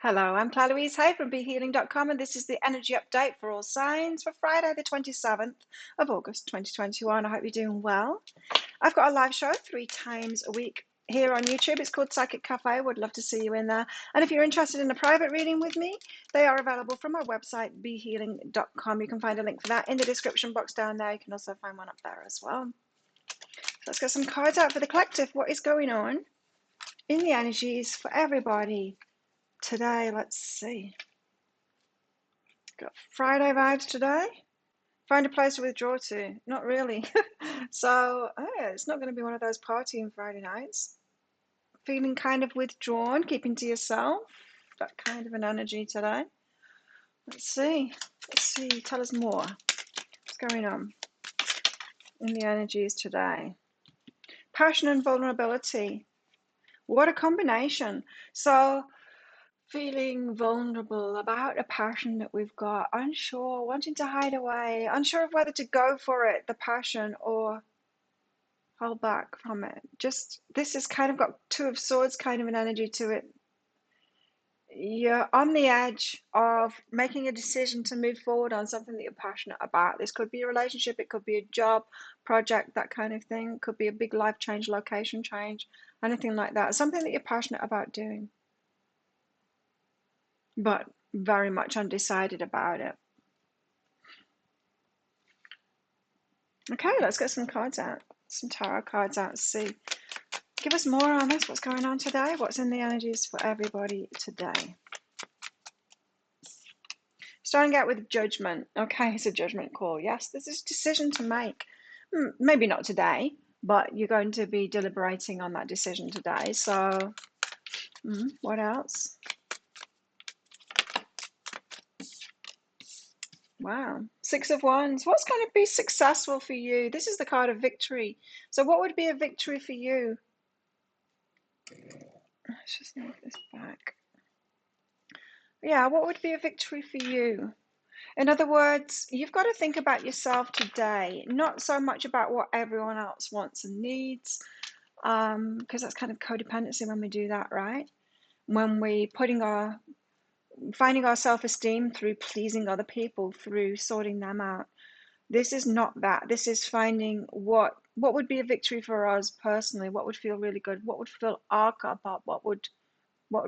Hello, I'm Claire Louise Hay from BeHealing.com, and this is the energy update for all signs for Friday, the 27th of August, 2021. I hope you're doing well. I've got a live show 3 times a week here on YouTube. It's called Psychic Cafe. Would love to see you in there. And if you're interested in a private reading with me, they are available from our website, BeHealing.com. You can find a link for that in the description box down there. You can also find one up there as well. Let's get some cards out for the collective. What is going on in the energies for everybody today? Let's see. Got Friday vibes today. Find a place to withdraw to. Not really. So, it's not going to be one of those partying Friday nights. Feeling kind of withdrawn, keeping to yourself. That kind of an energy today. Let's see. Tell us more. What's going on in the energies today? Passion and vulnerability. What a combination. So, feeling vulnerable about a passion that we've got, unsure, wanting to hide away, unsure of whether to go for it, the passion, or hold back from it. Just, this has kind of got Two of Swords kind of an energy to it. You're on the edge of making a decision to move forward on something that you're passionate about. This could be a relationship, it could be a job, project, that kind of thing. It could be a big life change, location change, anything like that. Something that you're passionate about doing, but very much undecided about it. Okay, let's get some cards out, some tarot cards out. See, give us more on this. What's going on today? What's in the energies for everybody today? Starting out with judgment. Okay, it's a judgment call. Yes, this is a decision to make. Maybe not today, but you're going to be deliberating on that decision today. So, what else? Wow, Six of Wands. What's going to be successful for you? This is the card of victory. So what would be a victory for you? Let's just move this back. Yeah, what would be a victory for you? In other words, you've got to think about yourself today, not so much about what everyone else wants and needs, because that's kind of codependency when we do that, right? When we finding our self-esteem through pleasing other people, through sorting them out. This is not that. This is finding what would be a victory for us personally, what would feel really good, what would fill our cup up, what would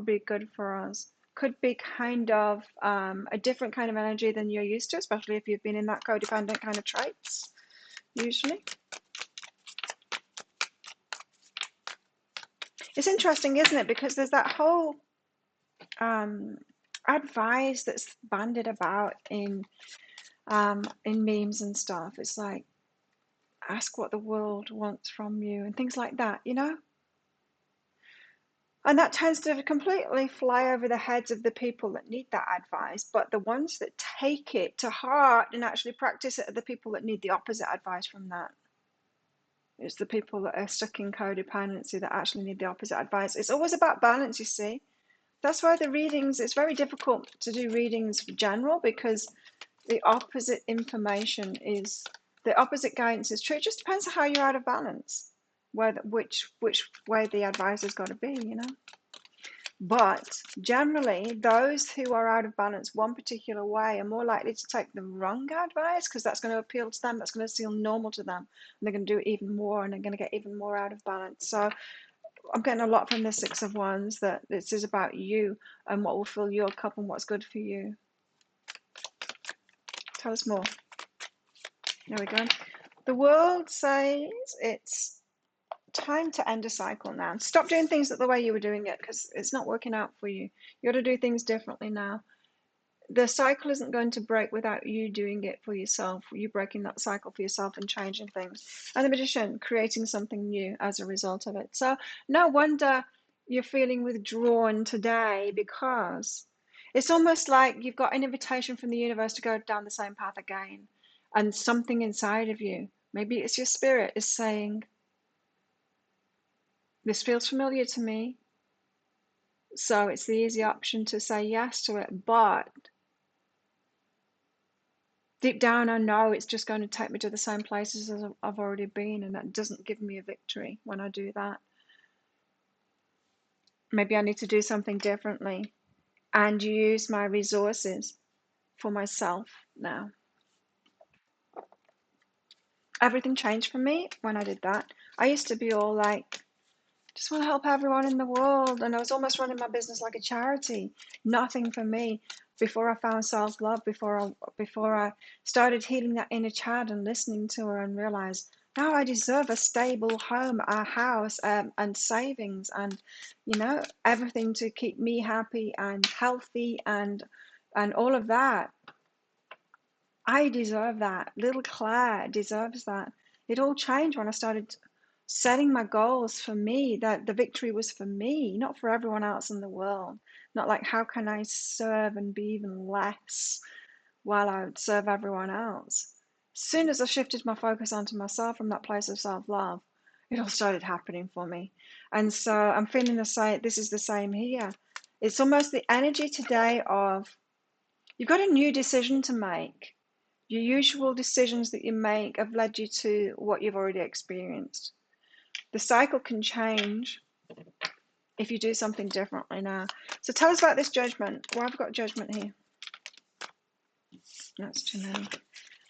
be good for us. Could be kind of a different kind of energy than you're used to, especially if you've been in that codependent kind of traits, usually. It's interesting, isn't it? Because there's that whole advice that's bandied about in memes and stuff. It's like, ask what the world wants from you and things like that, you know? And that tends to completely fly over the heads of the people that need that advice. But the ones that take it to heart and actually practice it are the people that need the opposite advice from that. It's the people that are stuck in codependency that actually need the opposite advice. It's always about balance, you see. That's why the readings, it's very difficult to do readings for general, because the opposite information is, the opposite guidance is true. It just depends on how you're out of balance, which way the advice has got to be, you know. But generally, those who are out of balance one particular way are more likely to take the wrong advice, because that's going to appeal to them, that's going to feel normal to them, and they're going to do it even more, and they're going to get even more out of balance. So I'm getting a lot from the Six of Wands that this is about you and what will fill your cup and what's good for you. Tell us more. There we go. The world says it's time to end a cycle now. Stop doing things the way you were doing it, because it's not working out for you. You got to do things differently now. The cycle isn't going to break without you doing it for yourself, you breaking that cycle for yourself and changing things. And the Magician, creating something new as a result of it. So no wonder you're feeling withdrawn today, because it's almost like you've got an invitation from the universe to go down the same path again. And something inside of you, maybe it's your spirit, is saying, this feels familiar to me. So it's the easy option to say yes to it. But deep down, I know it's just going to take me to the same places as I've already been, and that doesn't give me a victory when I do that. Maybe I need to do something differently. and use my resources for myself now. Everything changed for me when I did that. I used to be all like, just want to help everyone in the world. And I was almost running my business like a charity. Nothing for me. Before I found self-love, before I started healing that inner child and listening to her and realized, now I deserve a stable home, a house, and savings, and everything to keep me happy and healthy and all of that. I deserve that. Little Claire deserves that. It all changed when I started setting my goals for me, that the victory was for me, not for everyone else in the world. Not like, how can I serve and be even less while I would serve everyone else? As soon as I shifted my focus onto myself from that place of self-love, it all started happening for me. And so I'm feeling the same. This is the same here. It's almost the energy today of, you've got a new decision to make. Your usual decisions that you make have led you to what you've already experienced. The cycle can change if you do something differently now. So tell us about this judgment. Why have we got judgment here? That's too many.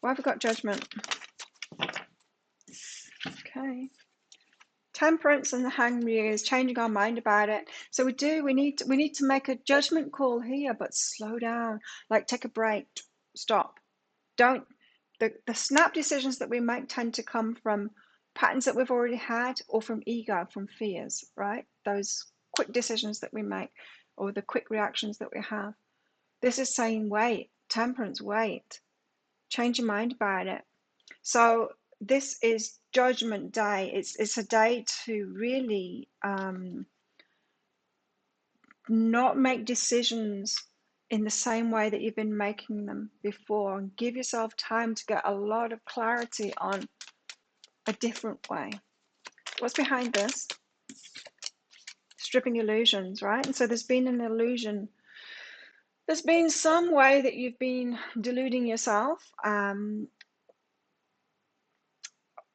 Why have we got judgment? Okay. Temperance and the Hanged Muse, changing our mind about it. So we need to make a judgment call here, but slow down. Like, take a break. Stop. Don't. The snap decisions that we make tend to come from patterns that we've already had, or from ego, from fears, right? Those quick decisions that we make, or the quick reactions that we have. This is saying, wait, temperance, wait, change your mind about it. So this is Judgment Day. It's a day to really not make decisions in the same way that you've been making them before, and give yourself time to get a lot of clarity on a different way. What's behind this? Stripping illusions, right? And so there's been an illusion. There's been some way that you've been deluding yourself,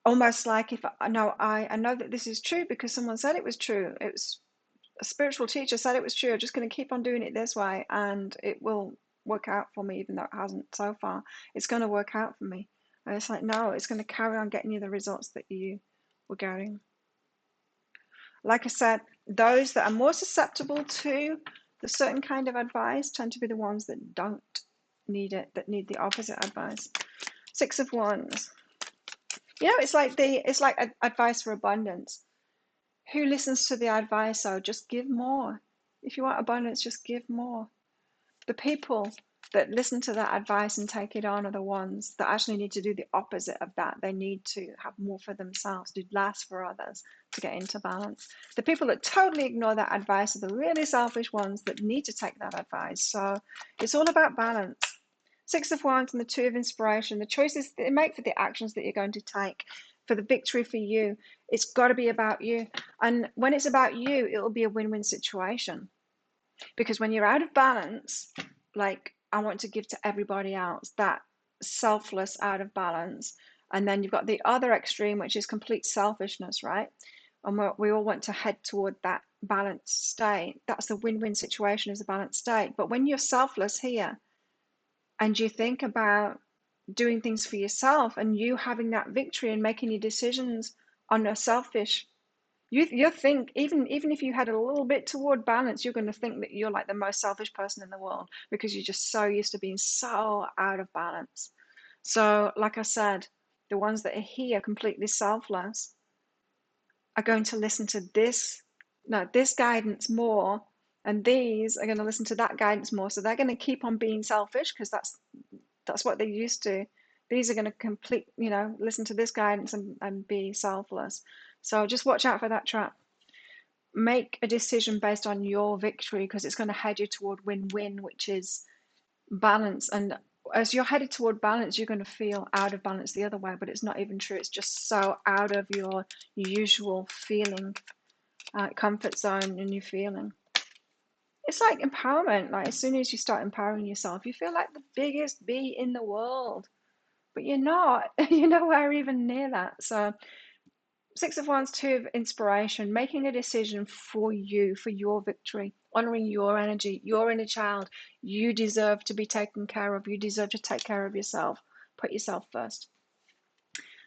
almost like, if I know that this is true because someone said it was true. It was a spiritual teacher said it was true. I'm just going to keep on doing it this way, and it will work out for me, even though it hasn't so far. It's going to work out for me. And it's like, no, it's going to carry on getting you the results that you were getting. Like I said, those that are more susceptible to the certain kind of advice tend to be the ones that don't need it, that need the opposite advice. 6 of Wands. It's like advice for abundance. Who listens to the advice? So just give more. If you want abundance, just give more. The people that listen to that advice and take it on are the ones that actually need to do the opposite of that. They need to have more for themselves, do less for others to get into balance. The people that totally ignore that advice are the really selfish ones that need to take that advice. So it's all about balance. 6 of Wands and the 2 of Inspiration. The choices that you make for the actions that you're going to take, for the victory for you, it's got to be about you. And when it's about you, it'll be a win-win situation. Because when you're out of balance, like, I want to give to everybody else, that selfless out of balance. And then you've got the other extreme, which is complete selfishness, right? And we all want to head toward that balanced state. That's the win-win situation, is a balanced state. But when you're selfless here, and you think about doing things for yourself, and you having that victory and making your decisions on a selfish, you think, even if you had a little bit toward balance, you're going to think that you're like the most selfish person in the world, because you're just so used to being so out of balance. So like I said, the ones that are here completely selfless are going to listen to this guidance more, and these are going to listen to that guidance more. So they're going to keep on being selfish because that's what they're used to. These are going to listen to this guidance and be selfless. So just watch out for that trap. Make a decision based on your victory, because it's going to head you toward win-win, which is balance. And as you're headed toward balance, you're going to feel out of balance the other way, but it's not even true. It's just so out of your usual feeling, comfort zone, and your feeling. It's like empowerment. Like, as soon as you start empowering yourself, you feel like the biggest bee in the world, but you're not. You're nowhere even near that. So 6 of Wands, 2 of Inspiration, making a decision for you, for your victory, honoring your energy, your inner child. You deserve to be taken care of. You deserve to take care of yourself. Put yourself first.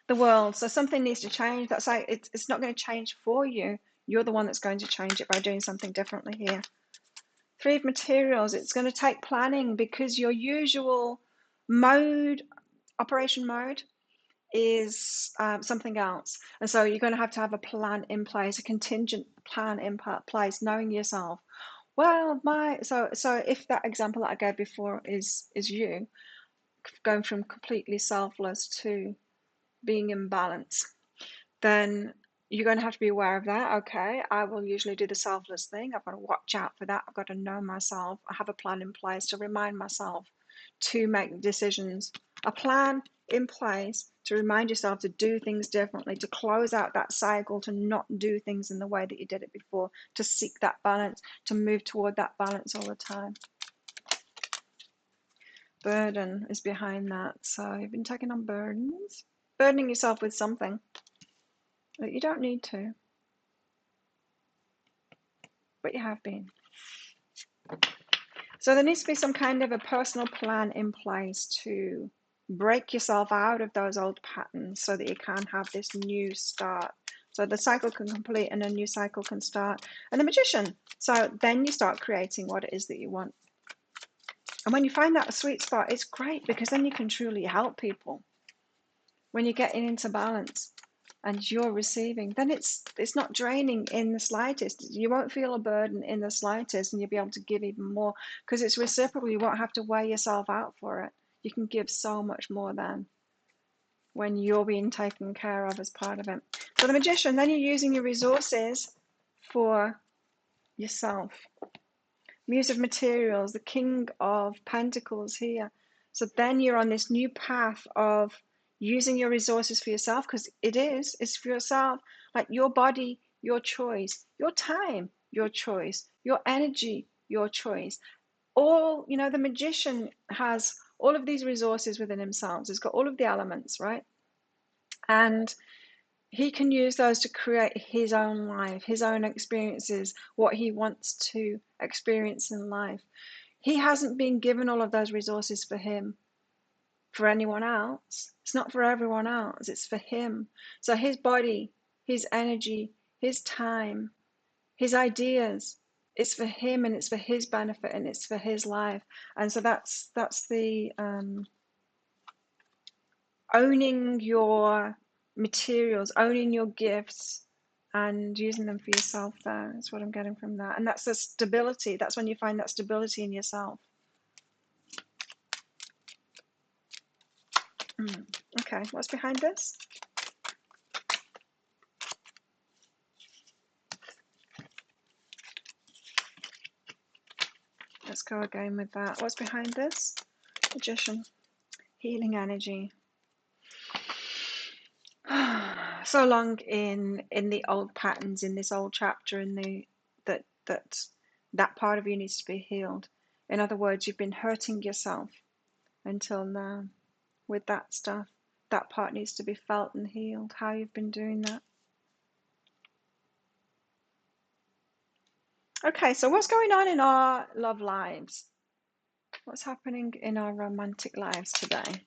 The world. So something needs to change. That's like it's not going to change for you. You're the one that's going to change it by doing something differently here. Three of materials. It's going to take planning because your usual mode, operation mode, is something else. And so you're going to have a plan in place, a contingent plan in place, knowing yourself. Well, so if that example that I gave before is you going from completely selfless to being in balance, then you're going to have to be aware of that. Okay, I will usually do the selfless thing. I've got to watch out for that. I've got to know myself. I have a plan in place to remind myself to make decisions. A plan in place to remind yourself to do things differently, to close out that cycle, to not do things in the way that you did it before, to seek that balance, to move toward that balance all the time. Burden is behind that. So you've been taking on burdens, burdening yourself with something that you don't need to, but you have been. So there needs to be some kind of a personal plan in place to break yourself out of those old patterns so that you can have this new start. So the cycle can complete and a new cycle can start. And the magician. So then you start creating what it is that you want. And when you find that sweet spot, it's great because then you can truly help people. When you're getting into balance and you're receiving, then it's not draining in the slightest. You won't feel a burden in the slightest, and you'll be able to give even more because it's reciprocal. You won't have to weigh yourself out for it. You can give so much more than when you're being taken care of as part of it. So the magician, then you're using your resources for yourself. Muse of materials, the king of pentacles here. So then you're on this new path of using your resources for yourself, because it's for yourself. Like your body, your choice, your time, your choice, your energy, your choice. All, the magician has all of these resources within himself. He's got all of the elements, right? And he can use those to create his own life, his own experiences, what he wants to experience in life. He hasn't been given all of those resources for him, for anyone else. It's not for everyone else, it's for him. So his body, his energy, his time, his ideas, it's for him and it's for his benefit and it's for his life. And so that's the owning your materials, owning your gifts and using them for yourself there. That's what I'm getting from that. And that's the stability. That's when you find that stability in yourself. Okay, what's behind this? Let's go again with that. What's behind this? Magician. Healing energy. So long in the old patterns, in this old chapter, in that part of you needs to be healed. In other words, you've been hurting yourself until now with that stuff. That part needs to be felt and healed. How you've been doing that. Okay, so what's going on in our love lives? What's happening in our romantic lives today?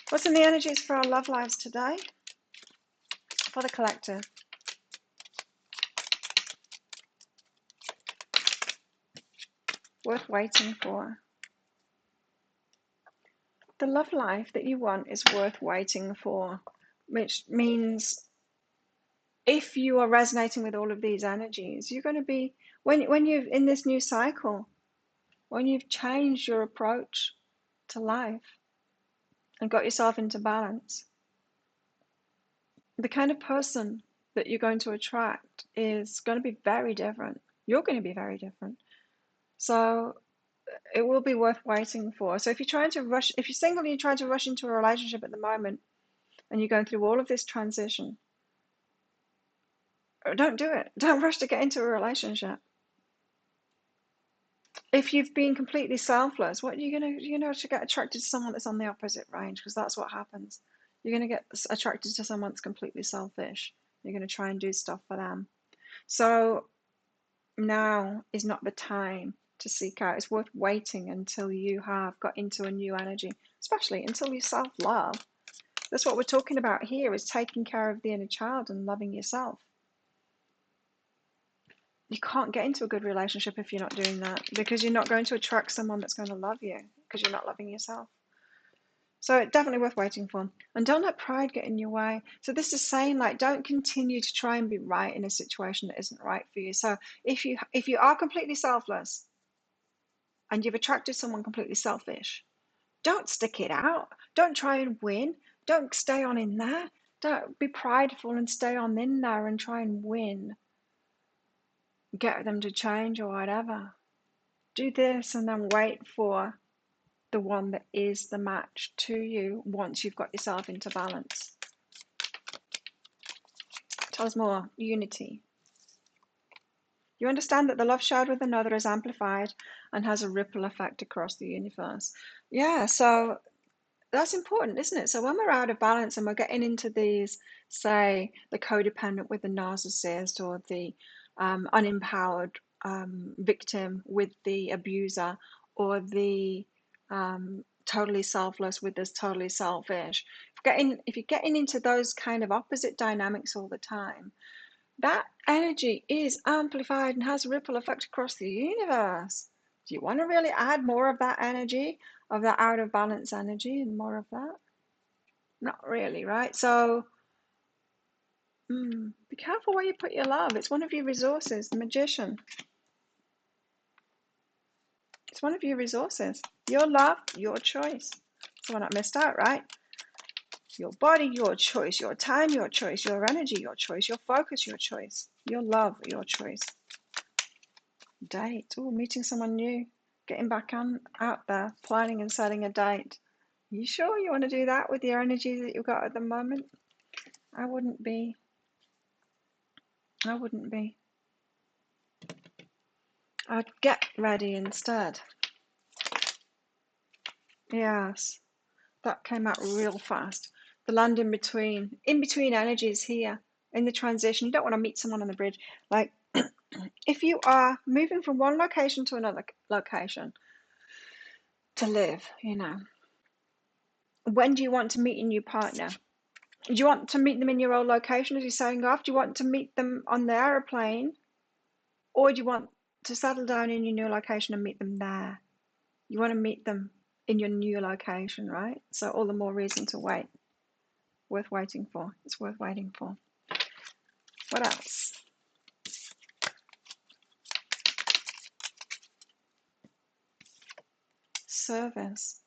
What's in the energies for our love lives today? For the collective. Worth waiting for. The love life that you want is worth waiting for, which means if you are resonating with all of these energies, you're going to be, when you're in this new cycle, when you've changed your approach to life and got yourself into balance, the kind of person that you're going to attract is going to be very different. You're going to be very different. So it will be worth waiting for. So if you're single and you're trying to rush into a relationship at the moment and you're going through all of this transition, don't do it. Don't rush to get into a relationship. If you've been completely selfless, what you're to get attracted to someone that's on the opposite range, because that's what happens. You're going to get attracted to someone that's completely selfish. You're going to try and do stuff for them. So now is not the time to seek out. It's worth waiting until you have got into a new energy, especially until you self-love. That's what we're talking about here, is taking care of the inner child and loving yourself. You can't get into a good relationship if you're not doing that, because you're not going to attract someone that's going to love you because you're not loving yourself. So it's definitely worth waiting for. And don't let pride get in your way. So this is saying, like, don't continue to try and be right in a situation that isn't right for you. So if you are completely selfless and you've attracted someone completely selfish, don't stick it out. Don't try and win. Don't stay on in there. Don't be prideful and stay on in there and try and win. Get them to change or whatever. Do this and then wait for the one that is the match to you once you've got yourself into balance. Tell us more. Unity. You understand that the love shared with another is amplified and has a ripple effect across the universe. Yeah, so that's important, isn't it? So when we're out of balance and we're getting into these, say, the codependent with the narcissist, or the unempowered victim with the abuser, or the totally selfless with this totally selfish. If you're getting into those kind of opposite dynamics all the time, that energy is amplified and has a ripple effect across the universe. Do you want to really add more of that energy, of that out of balance energy, and more of that? Not really, right? So be careful where you put your love. It's one of your resources, the magician. It's one of your resources. Your love, your choice. So we're not missed out, right? Your body, your choice. Your time, your choice. Your energy, your choice. Your focus, your choice. Your love, your choice. Date. Oh, meeting someone new. Getting back out there. Planning and setting a date. You sure you want to do that with your energy that you've got at the moment? I wouldn't be. I wouldn't be. I'd get ready instead. Yes, that came out real fast. The land in between energies here in the transition. You don't want to meet someone on the bridge. Like, if you are moving from one location to another location to live, when do you want to meet your new partner? Do you want to meet them in your old location as you're setting off? Do you want to meet them on the aeroplane? Or do you want to settle down in your new location and meet them there? You want to meet them in your new location, right? So all the more reason to wait. Worth waiting for. It's worth waiting for. What else? Service.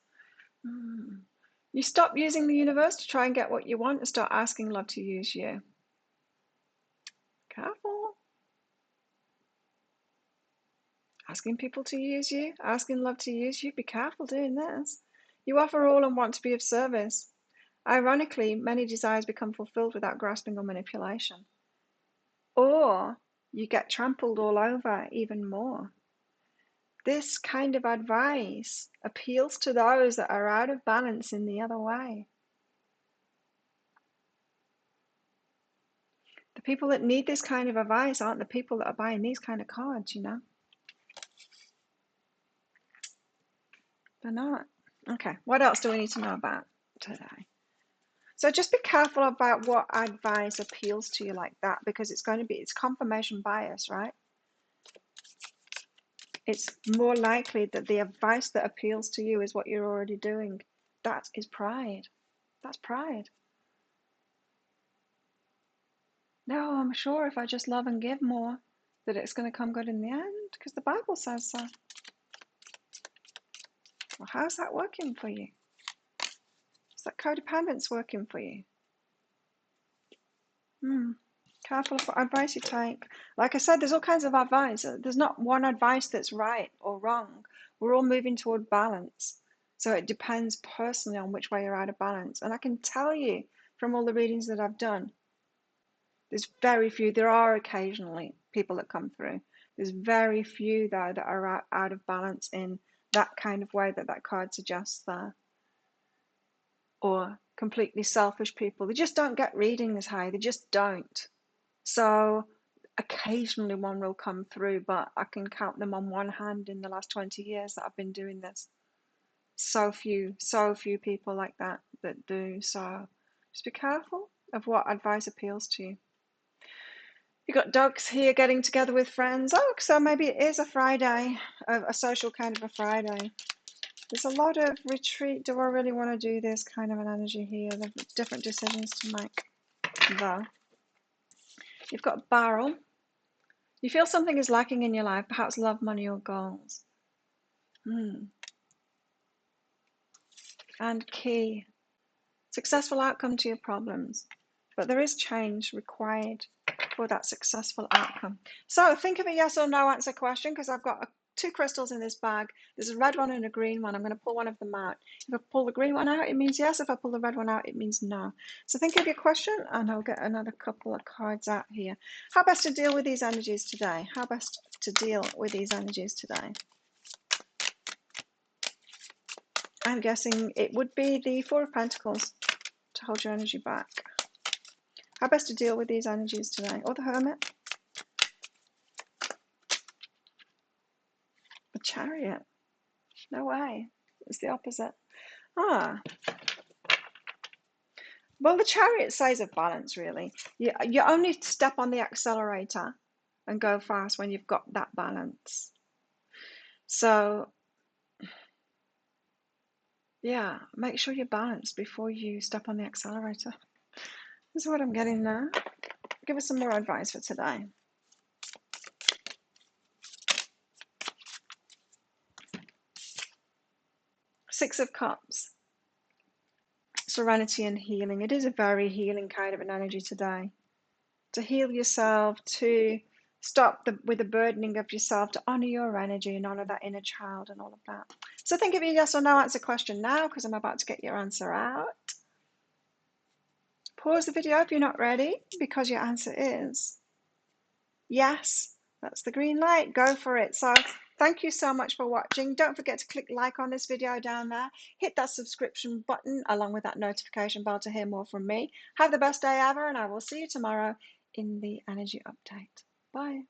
You stop using the universe to try and get what you want and start asking love to use you. Careful. Asking people to use you, asking love to use you. Be careful doing this. You offer all and want to be of service. Ironically, many desires become fulfilled without grasping or manipulation. Or you get trampled all over even more. This kind of advice appeals to those that are out of balance in the other way. The people that need this kind of advice aren't the people that are buying these kind of cards, They're not. Okay, what else do we need to know about today? So just be careful about what advice appeals to you like that, because it's confirmation bias, right? It's more likely that the advice that appeals to you is what you're already doing. That is pride. That's pride. No, I'm sure if I just love and give more, that it's going to come good in the end, because the Bible says so. Well, how's that working for you? Is that codependence working for you? Careful of what advice you take. Like I said, there's all kinds of advice. There's not one advice that's right or wrong. We're all moving toward balance. So it depends personally on which way you're out of balance. And I can tell you from all the readings that I've done, there's very few. There are occasionally people that come through. There's very few, though, that are out of balance in that kind of way that card suggests there. Or completely selfish people. They just don't get reading this high. They just don't. So occasionally one will come through, but I can count them on one hand in the last 20 years that I've been doing this. So few people like that do. So just be careful of what advice appeals to you. You've got dogs here getting together with friends. Oh, so maybe it is a Friday, a social kind of a Friday. There's a lot of retreat. Do I really want to do this kind of an energy here? There's different decisions to make, though. You've got barrel. You feel something is lacking in your life, perhaps love, money, or goals. And key. Successful outcome to your problems. But there is change required for that successful outcome. So think of a yes or no answer question, because I've got two crystals in this bag. There's a red one and a green one. I'm going to pull one of them out. If I pull the green one out, it means yes. If I pull the red one out, it means no. So think of your question, and I'll get another couple of cards out here. How best to deal with these energies today? How best to deal with these energies today? I'm guessing it would be the Four of Pentacles to hold your energy back. How best to deal with these energies today? Or the Hermit? The Chariot? No way. It's the opposite. Well, the Chariot says of balance, really. You only step on the accelerator and go fast when you've got that balance. So, yeah, make sure you're balanced before you step on the accelerator. This is what I'm getting now. Give us some more advice for today. Six of Cups. Serenity and healing. It is a very healing kind of an energy today. To heal yourself, to stop with the burdening of yourself, to honor your energy and honor that inner child and all of that. So think of your yes or no answer question now, because I'm about to get your answer out. Pause the video if you're not ready, because your answer is yes. That's the green light. Go for it. So thank you so much for watching. Don't forget to click like on this video down there. Hit that subscription button along with that notification bell to hear more from me. Have the best day ever, and I will see you tomorrow in the energy update. Bye.